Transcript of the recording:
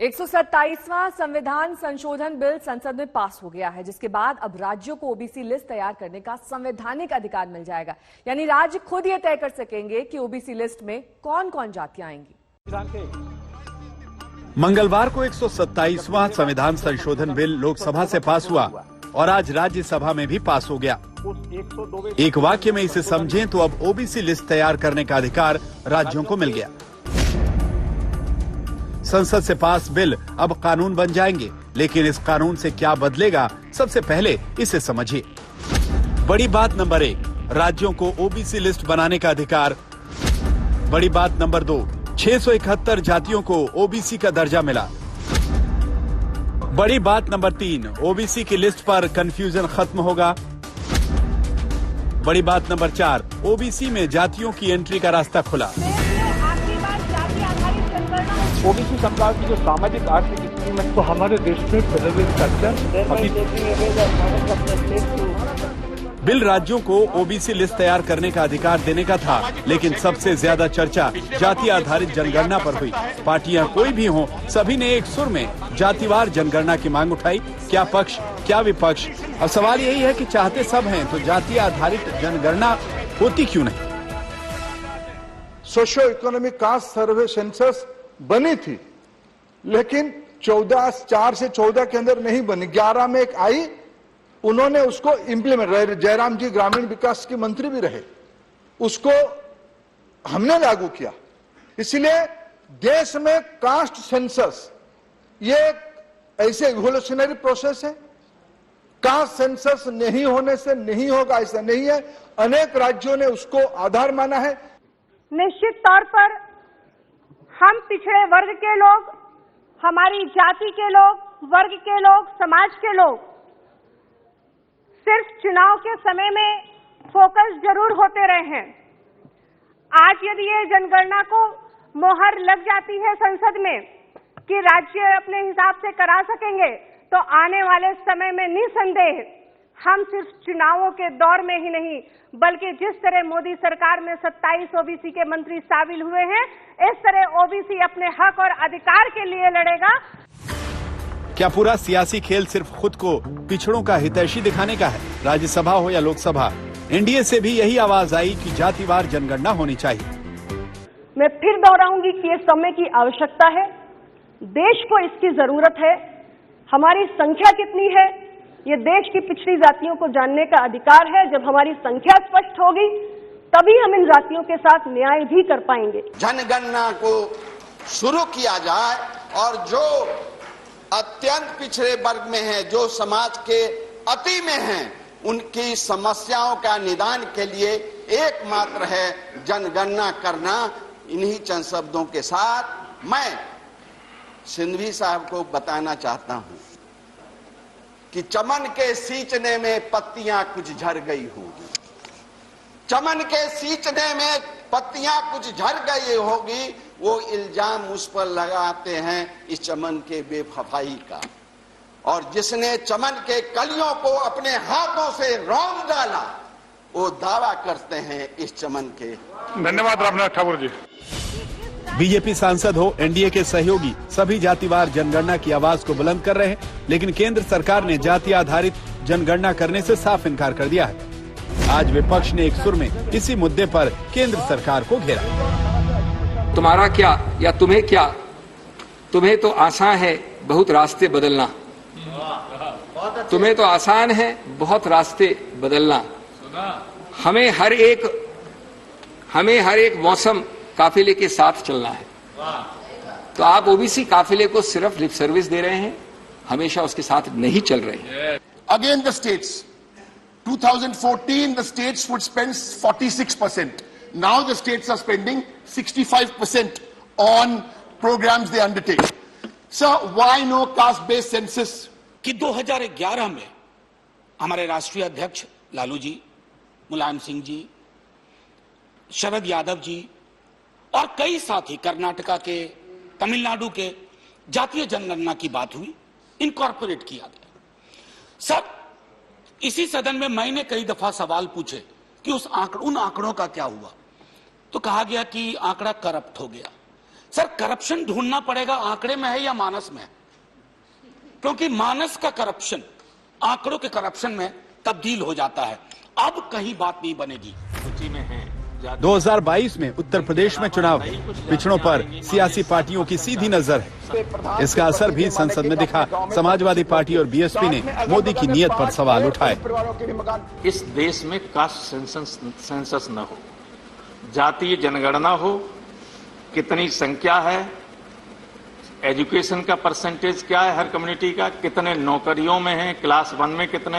127वां संविधान संशोधन बिल संसद में पास हो गया है, जिसके बाद अब राज्यों को ओबीसी लिस्ट तैयार करने का संवैधानिक अधिकार मिल जाएगा। यानी राज्य खुद ये तय कर सकेंगे कि ओबीसी लिस्ट में कौन कौन जातियां आएंगी। मंगलवार को 127वां संविधान संशोधन बिल लोकसभा से पास हुआ और आज राज्यसभा में भी पास हो गया। एक वाक्य में इसे समझें तो अब ओबीसी लिस्ट तैयार करने का अधिकार राज्यों को मिल गया। संसद से पास बिल अब कानून बन जाएंगे, लेकिन इस कानून से क्या बदलेगा, सबसे पहले इसे समझिए। बड़ी बात नंबर 1, राज्यों को ओबीसी लिस्ट बनाने का अधिकार। बड़ी बात नंबर 2, 671 जातियों को ओबीसी का दर्जा मिला। बड़ी बात नंबर 3, ओबीसी की लिस्ट पर कंफ्यूजन खत्म होगा। बड़ी बात नंबर 4, ओबीसी में जातियों की एंट्री का रास्ता खुला। ओबीसी समुदाय की जो सामाजिक आर्थिक स्थिति में तो हमारे देश में पहले चर्चा बिल राज्यों को ओबीसी लिस्ट तैयार करने का अधिकार देने का था, लेकिन सबसे ज्यादा चर्चा जाति आधारित जनगणना पर हुई। पार्टियां कोई भी हों, सभी ने एक सुर में जातिवार जनगणना की मांग उठाई। क्या पक्ष क्या विपक्ष। अब सवाल यही है कि चाहते सब हैं तो जाति आधारित जनगणना होती क्यों नहीं। सोशियो इकोनॉमिक कास्ट सर्वे सेंसस बनी थी, लेकिन 4 से 14 के अंदर नहीं बनी। 11 में एक आई, उन्होंने उसको इम्प्लीमेंट, जयराम जी ग्रामीण विकास के मंत्री भी रहे, उसको हमने लागू किया। इसलिए देश में कास्ट सेंसस ये ऐसे इवोल्यूशनरी प्रोसेस है। कास्ट सेंसस नहीं होने से नहीं होगा ऐसा नहीं है। अनेक राज्यों ने उसको आधार माना है। निश्चित तौर पर हम पिछड़े वर्ग के लोग, हमारी जाति के लोग, वर्ग के लोग, समाज के लोग सिर्फ चुनाव के समय में फोकस जरूर होते रहे हैं। आज यदि ये जनगणना को मोहर लग जाती है संसद में कि राज्य अपने हिसाब से करा सकेंगे, तो आने वाले समय में निसंदेह हम सिर्फ चुनावों के दौर में ही नहीं, बल्कि जिस तरह मोदी सरकार में 27 ओबीसी के मंत्री शामिल हुए हैं, इस तरह ओबीसी अपने हक और अधिकार के लिए लड़ेगा। क्या पूरा सियासी खेल सिर्फ खुद को पिछड़ों का हितैषी दिखाने का है? राज्यसभा हो या लोकसभा, एनडीए से भी यही आवाज आई कि जातिवार जनगणना होनी चाहिए। मैं फिर दोहराऊंगी कि ये समय की आवश्यकता है, देश को इसकी जरूरत है। हमारी संख्या कितनी है, ये देश की पिछड़ी जातियों को जानने का अधिकार है। जब हमारी संख्या स्पष्ट होगी, तभी हम इन जातियों के साथ न्याय भी कर पाएंगे। जनगणना को शुरू किया जाए और जो अत्यंत पिछड़े वर्ग में है, जो समाज के अति में हैं, उनकी समस्याओं का निदान के लिए एकमात्र है जनगणना करना। इन्हीं चंद शब्दों के साथ मैं सिंघवी साहब को बताना चाहता हूं कि चमन के सींचने में पत्तियां कुछ झड़ गई होगी। चमन के सींचने में पत्तियां कुछ झड़ गई होगी, वो इल्जाम उस पर लगाते हैं इस चमन के बेवफाई का। और जिसने चमन के कलियों को अपने हाथों से रौंद डाला, वो दावा करते हैं इस चमन के। धन्यवाद रामनाथ ठाकुर जी। बीजेपी सांसद हो, एनडीए के सहयोगी सभी जातिवार जनगणना की आवाज को बुलंद कर रहे हैं, लेकिन केंद्र सरकार ने जाति आधारित जनगणना करने से साफ इनकार कर दिया है। आज विपक्ष ने एक सुर में इसी मुद्दे पर केंद्र सरकार को घेरा। तुम्हारा क्या या तुम्हें क्या, तुम्हें तो आसान है बहुत रास्ते बदलना। तुम्हें तो आसान है बहुत रास्ते बदलना। हमें हर एक मौसम काफिले के साथ चलना है। तो आप ओबीसी काफिले को सिर्फ लिप सर्विस दे रहे हैं, हमेशा उसके साथ नहीं चल रहे हैं। Again the states, 2014 the states would spend 46%. Now the states are spending 65% on programs they undertake. So why no caste-based census? कि 2011 में हमारे राष्ट्रीय अध्यक्ष लालू जी, मुलायम सिंह जी, शरद यादव जी और कई साथी कर्नाटका के, तमिलनाडु के जातीय जनगणना की बात हुई, इनकॉर्पोरेट किया गया। सब इसी सदन में मैंने कई दफा सवाल पूछे कि उन आंकड़ों का क्या हुआ, तो कहा गया कि आंकड़ा करप्ट हो गया। सर करप्शन ढूंढना पड़ेगा आंकड़े में है या मानस में है, क्योंकि मानस का करप्शन आंकड़ों के करप्शन में तब्दील हो जाता है। अब कहीं बात नहीं बनेगी। 2022 में उत्तर प्रदेश में चुनाव पिछड़ों पर सियासी पार्टियों की सीधी नजर है। इसका असर भी संसद में दिखा। समाजवादी पार्टी और बीएसपी ने मोदी की नीयत पर सवाल उठाए। इस देश में कास्ट सेंसस न हो, जातीय जनगणना हो, कितनी संख्या है, एजुकेशन का परसेंटेज क्या है हर कम्युनिटी का, कितने नौकरियों में है, क्लास 1 में कितने